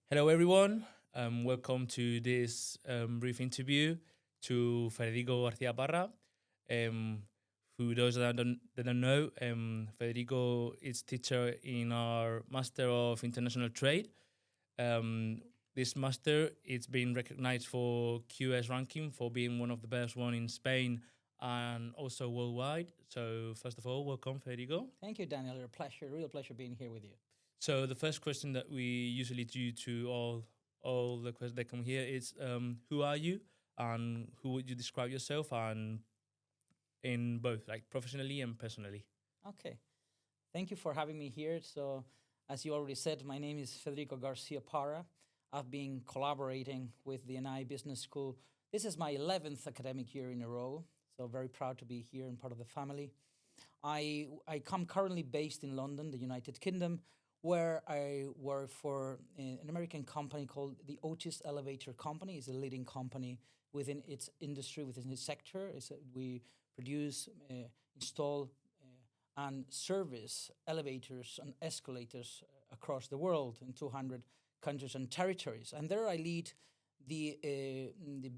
Hello, everyone. Welcome to this brief interview to Federico Garcia Parra. Um, who those that don't know, Federico is teacher in our Master of International Trade. Um, this master it's been recognized for QS ranking for being one of the best one in Spain and also worldwide. So first of all, welcome, Federico. Thank you, Daniel. A pleasure, real pleasure being here with you. So the first question that we usually do to all the questions that come here is who are you and who would you describe yourself and in both like professionally and personally. Okay. Thank you for having me here. So, as you already said, my name is Federico Garcia Parra. I've been collaborating with the ENAE Business School. This is my 11th academic year in a row. So, very proud to be here and part of the family. I come currently based in London, the United Kingdom, where I work for an American company called the Otis Elevator Company. It's a leading company within its industry, within its sector. We produce, install, and service elevators and escalators across the world in 200 countries and territories. And there I lead the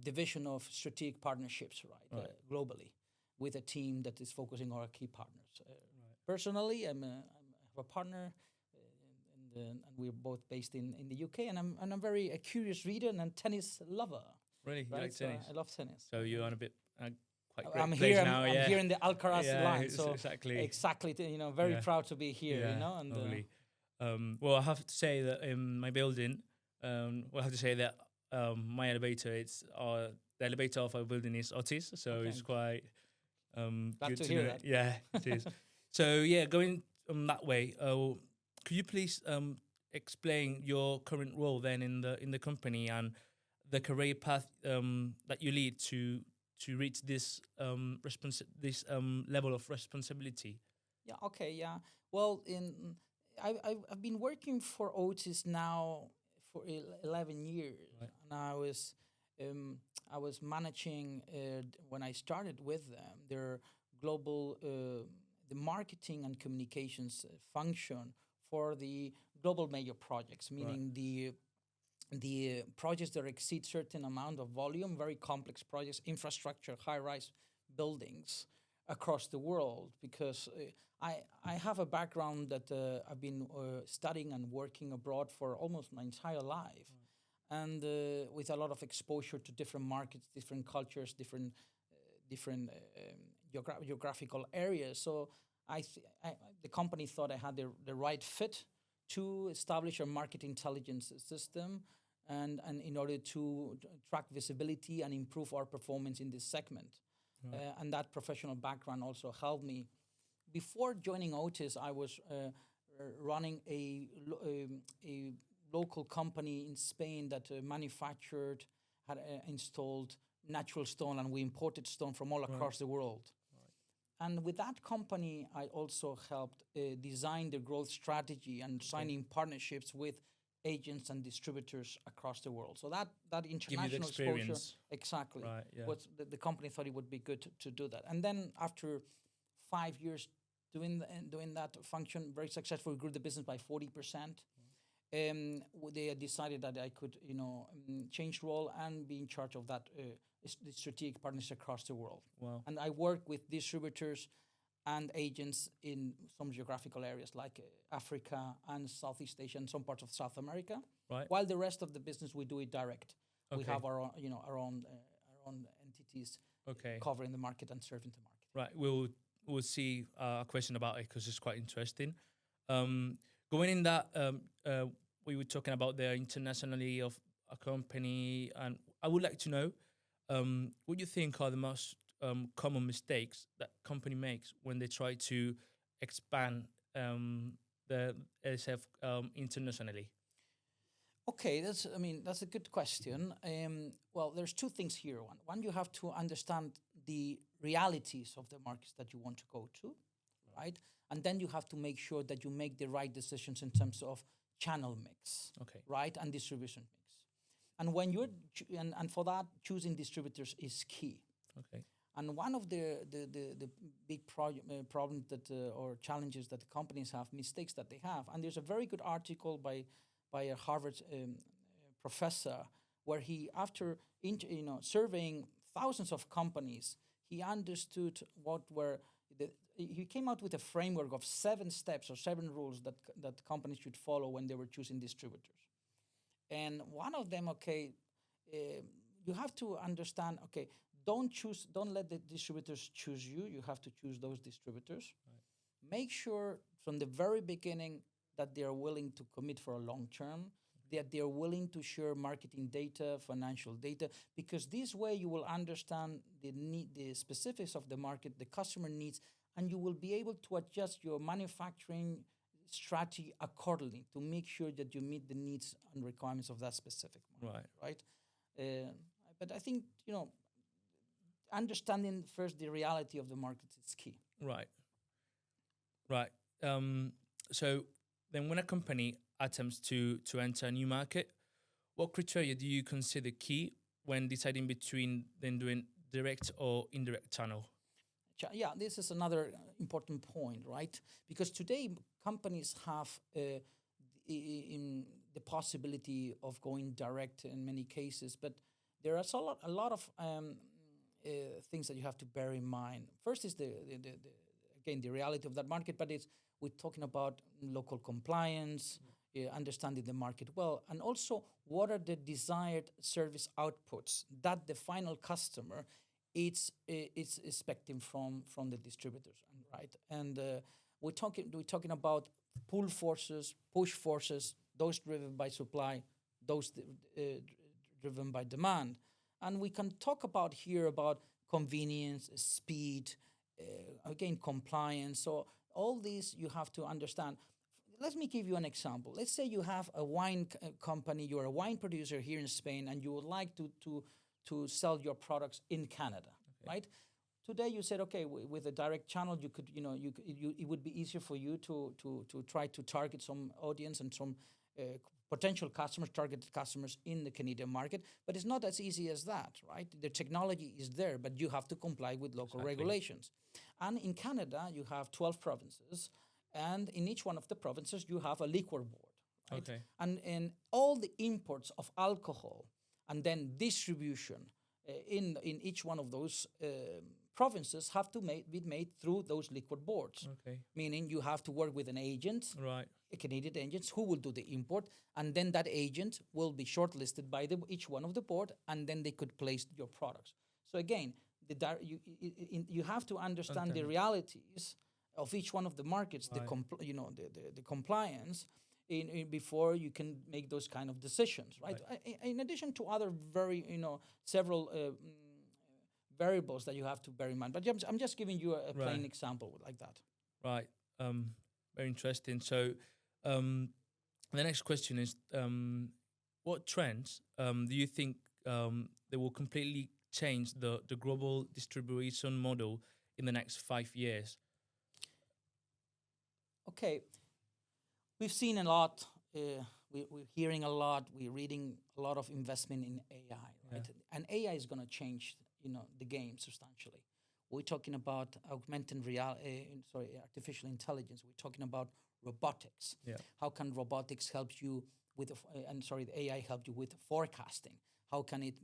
division of strategic partnerships, right. Globally, with a team that is focusing on our key partners. Personally, I have a partner, and we're both based in the UK. And I'm very a curious reader and a tennis lover. Really, you Right? like tennis? I love tennis. So you're on a bit quite great I'm place here. now. I'm here in the Alcaraz line. So exactly. Very proud to be here. Yeah, and lovely. Well, I have to say that in my building, I have to say that my elevator, the elevator of our building is Otis, so it's quite glad good to to hear know. that. Yeah, it is. So yeah, going that way, could you please explain your current role then in the company and the career path that you lead to reach this level of responsibility? Yeah. Okay. Yeah. Well, I've been working for Otis now for 11 years, Right. and I was managing when I started with them their global the marketing and communications function for the global major projects, meaning the projects that exceed certain amount of volume, very complex projects, infrastructure, high-rise buildings across the world. Because I have a background that I've been studying and working abroad for almost my entire life, and with a lot of exposure to different markets, different cultures, different geographical areas. So the company thought I had the right fit to establish a market intelligence system and in order to track visibility and improve our performance in this segment. And that professional background also helped me. Before joining Otis, I was running a local company in Spain that manufactured, had installed natural stone, and we imported stone from all across the world. And with that company, I also helped design the growth strategy and signing partnerships with agents and distributors across the world. So that international exposure, exactly, what the company thought it would be good to do that. And then after 5 years doing that function, very successful, we grew the business by 40%. They decided that I could, change role and be in charge of that the strategic partners across the world. Wow. And I work with distributors and agents in some geographical areas like Africa and Southeast Asia and some parts of South America. Right. While the rest of the business we do it direct. Okay. We have our own entities covering the market and serving the market. Right. We'll see a question about it because it's quite interesting. Going in that, we were talking about the internationally of a company, and I would like to know what you think are the most common mistakes that company makes when they try to expand the SF internationally. Okay, that's a good question. Well, there's two things here. One, you have to understand the realities of the markets that you want to go to, right? And then you have to make sure that you make the right decisions in terms of channel mix, right, and distribution mix. And when you're and for that, choosing distributors is key. Okay. And one of the big problems that or challenges that the companies have, mistakes that they have, and there's a very good article by a Harvard professor, where he, after surveying thousands of companies, he understood he came out with a framework of 7 steps or 7 rules that companies should follow when they were choosing distributors. And one of them, you have to understand, don't let the distributors choose you. You have to choose those distributors. Right. Make sure from the very beginning that they are willing to commit for a long term, that they are willing to share marketing data, financial data, because this way you will understand the specifics of the market, the customer needs, and you will be able to adjust your manufacturing strategy accordingly to make sure that you meet the needs and requirements of that specific market. Right. But I think, understanding first the reality of the market is key. Right. So then when a company attempts to enter a new market, what criteria do you consider key when deciding between then doing direct or indirect channel? Yeah, this is another important point, right? Because today companies have in the possibility of going direct in many cases, but there are a lot of things that you have to bear in mind. First is the reality of that market, but we're talking about local compliance, understanding the market well, and also what are the desired service outputs that the final customer it's expecting from the distributors, right? And we're talking about pull forces, push forces, those driven by supply, those driven by demand. And we can talk about convenience, speed, compliance. So all these you have to understand. Let me give you an example. Let's say you have a wine company, you're a wine producer here in Spain, and you would like to sell your products in Canada, right? Today you said, with a direct channel, it would be easier for you to try to target some audience and some potential customers, targeted customers in the Canadian market, but it's not as easy as that, right? The technology is there, but you have to comply with local regulations. And in Canada, you have 12 provinces, and in each one of the provinces, you have a liquor board, right? Okay. And all the imports of alcohol and then distribution in each one of those provinces have to be made through those liquor boards. Okay. Meaning you have to work with an agent, right? A Canadian agent who will do the import, and then that agent will be shortlisted by each one of the board, and then they could place your products. So again, you have to understand the realities of each one of the markets, right. the compliance, before you can make those kind of decisions, right? In addition to other several variables that you have to bear in mind. But I'm just giving you a plain example like that. Right. Very interesting. So the next question is, what trends do you think they will completely change the global distribution model in the next 5 years? Okay. We've seen a lot, we're hearing a lot, we're reading a lot of investment in AI, right? Yeah. And AI is going to change, the game substantially. We're talking about artificial intelligence. We're talking about robotics. Yeah. How can robotics help you with, the AI help you with forecasting? How can it,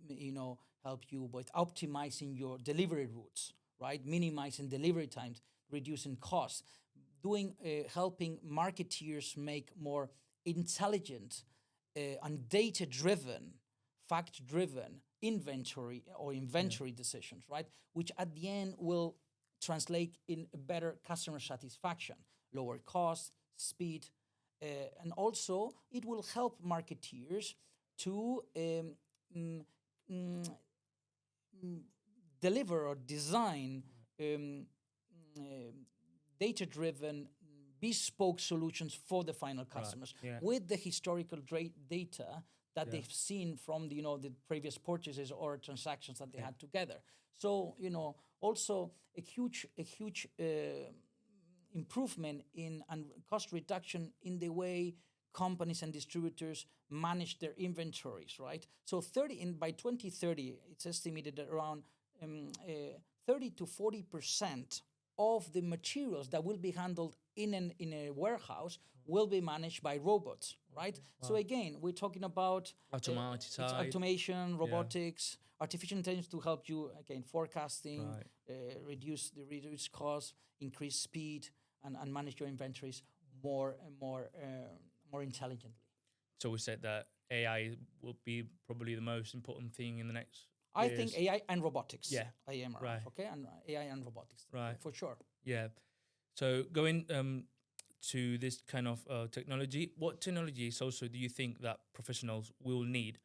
help you with optimizing your delivery routes, right? Minimizing delivery times, reducing costs. Helping marketeers make more intelligent and data-driven, fact-driven inventory decisions, right? Which at the end will translate in better customer satisfaction, lower cost, speed, and also it will help marketeers to deliver or design data-driven, bespoke solutions for the final customers, with the historical data that they've seen from the previous purchases or transactions that they had together. So also a huge improvement in and cost reduction in the way companies and distributors manage their inventories, right? So by 2030, it's estimated that around 30 to 40% of the materials that will be handled in a warehouse will be managed by robots, right? Wow. So again, we're talking about it's automation, robotics, artificial intelligence to help you again forecasting, reduce costs, increase speed, and manage your inventories more intelligently. So we said that AI will be probably the most important thing in the next I years. think AI and robotics. Yeah. AMRF, Right. okay? And AI and robotics. Right. For sure. Yeah. So going to this kind of technology, what technologies also do you think that professionals will need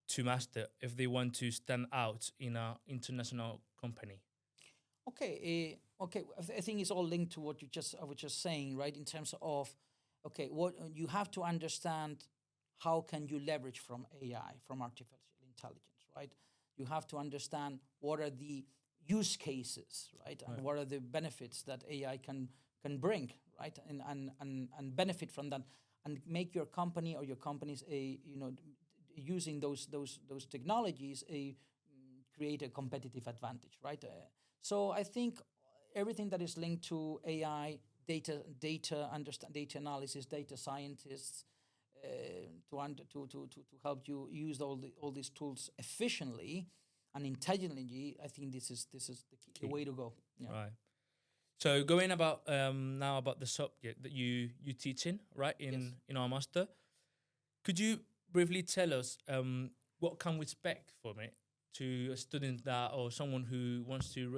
to master if they want to stand out in an international company? Okay. I think it's all linked to what I was just saying, right? In terms of, what you have to understand, how can you leverage from AI, from artificial intelligence, right? You have to understand what are the use cases, right? And what are the benefits that AI can bring, right? And benefit from that, and make your company or your companies using those technologies create a competitive advantage, right? So I think everything that is linked to AI, data analysis, data scientists, to help you use all these tools efficiently and intelligently, I think this is the way to go. Yeah. Right. So going about now about the subject that you teach in, right, in our master, could you briefly tell us what can we expect from it to a student that or someone who wants to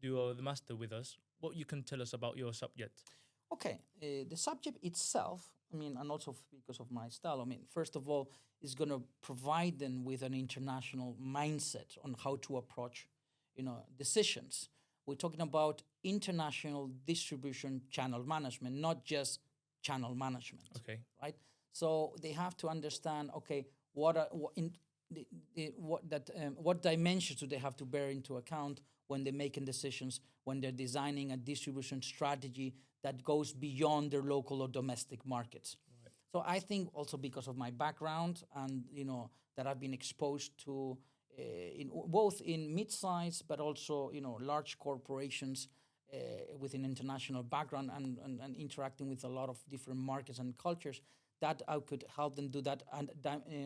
do the master with us? What you can tell us about your subject? Okay, the subject itself, and also because of my style, first of all, is going to provide them with an international mindset on how to approach, decisions. We're talking about international distribution channel management, not just channel management. Okay. Right. So they have to understand. Okay, what dimensions do they have to bear into account when they're making decisions, when they're designing a distribution strategy that goes beyond their local or domestic markets. Right. So I think also because of my background and that I've been exposed to both in mid-size but also large corporations with an international background and interacting with a lot of different markets and cultures, that I could help them do that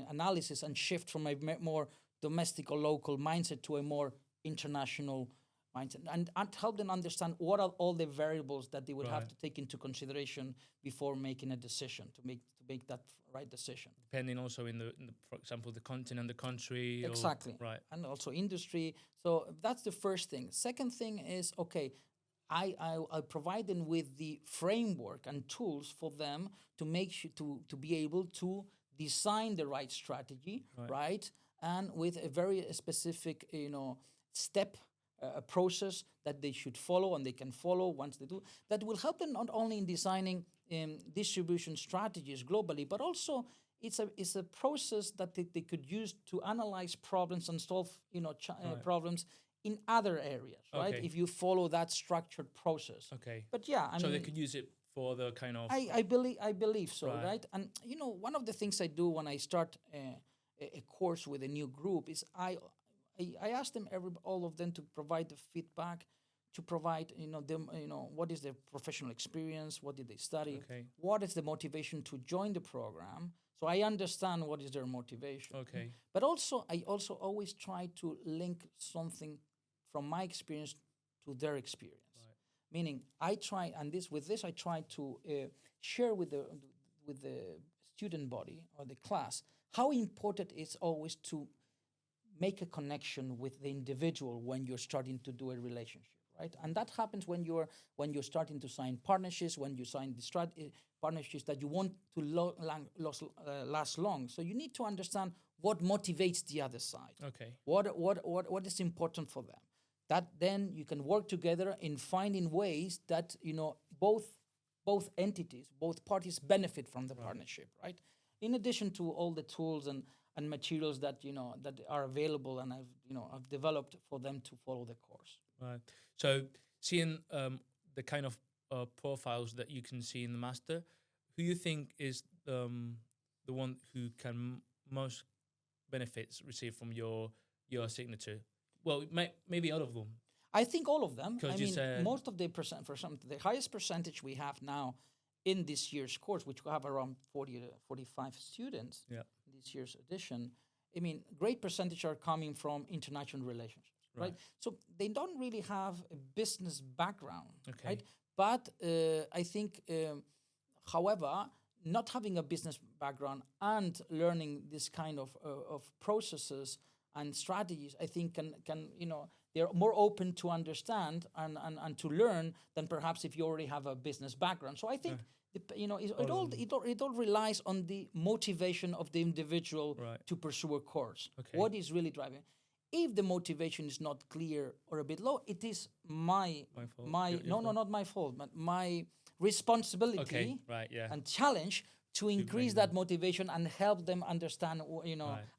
analysis and shift from a more domestic or local mindset to a more international mindset, and help them understand what are all the variables that they would have to take into consideration before making a decision to make that right decision. Depending also in the for example, the continent, the country. Exactly. Right. And also industry. So that's the first thing. Second thing is, I provide them with the framework and tools for them to make sure to be able to design the right strategy, right? And with a very specific, step, a process that they should follow and they can follow once they do. That will help them not only in designing distribution strategies globally, but also it's a process that they could use to analyze problems and solve, problems in other areas, right? If you follow that structured process. Okay. But yeah, so they could use it for the kind of. I believe so, right? And one of the things I do when I start a course with a new group is I ask them all of them to provide the feedback, to provide them what is their professional experience, what did they study, what is the motivation to join the program. So I understand what is their motivation. Okay. But also I always try to link something from my experience to their experience. Right. Meaning I try, and I try to share with the student body or the class how important it's always to make a connection with the individual when you're starting to do a relationship, right? And that happens when you're starting to sign partnerships, when you sign the partnerships that you want to last long. So you need to understand what motivates the other side. Okay. What is important for them. That then you can work together in finding ways that both entities, both parties benefit from the partnership, right? In addition to all the tools and materials that that are available and I've developed for them to follow the course. Right. So seeing the kind of profiles that you can see in the master, who you think is the one who can most benefits receive from your signature? Well, maybe all of them. I think all of them. I mean, most of the the highest percentage we have now in this year's course, which will have around 40 to 45 students Yeah. in this year's edition, I mean, great percentage are coming from international relationships, right? So they don't really have a business background, Okay. right? But I think, however, not having a business background and learning this kind of processes and strategies, I think can they're more open to understand and to learn than perhaps if you already have a business background. So I think it all relies on the motivation of the individual to pursue a course. Okay. What is really driving? If the motivation is not clear or a bit low, it is my fault. Your fault. not my fault, but my responsibility Okay. Right. Yeah. and challenge to increase that motivation and help them understand,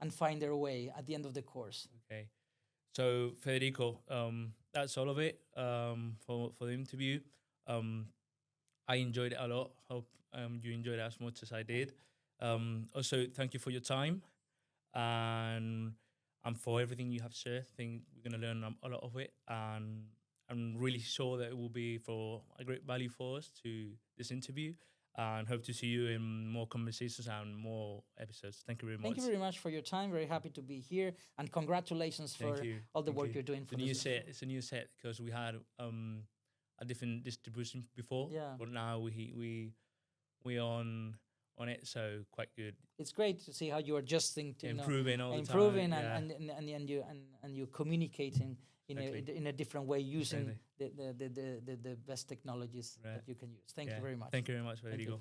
and find their way at the end of the course. Okay. So Federico, that's all of it for the interview. I enjoyed it a lot. Hope you enjoyed it as much as I did. Also, thank you for your time and for everything you have shared. I think we're going to learn a lot of it, and I'm really sure that it will be for a great value for us to this interview. And hope to see you in more conversations and more episodes. Thank you very much. Thank you very much for your time. Very happy to be here, and congratulations for all the work you're doing for the new set. It's a new set because we had a different distribution before, but now we on it, so quite good. It's great to see how you're adjusting to improving all the time, and you're communicating in a different way using the best technologies that you can use. Thank you very much. Thank you very much, Federico.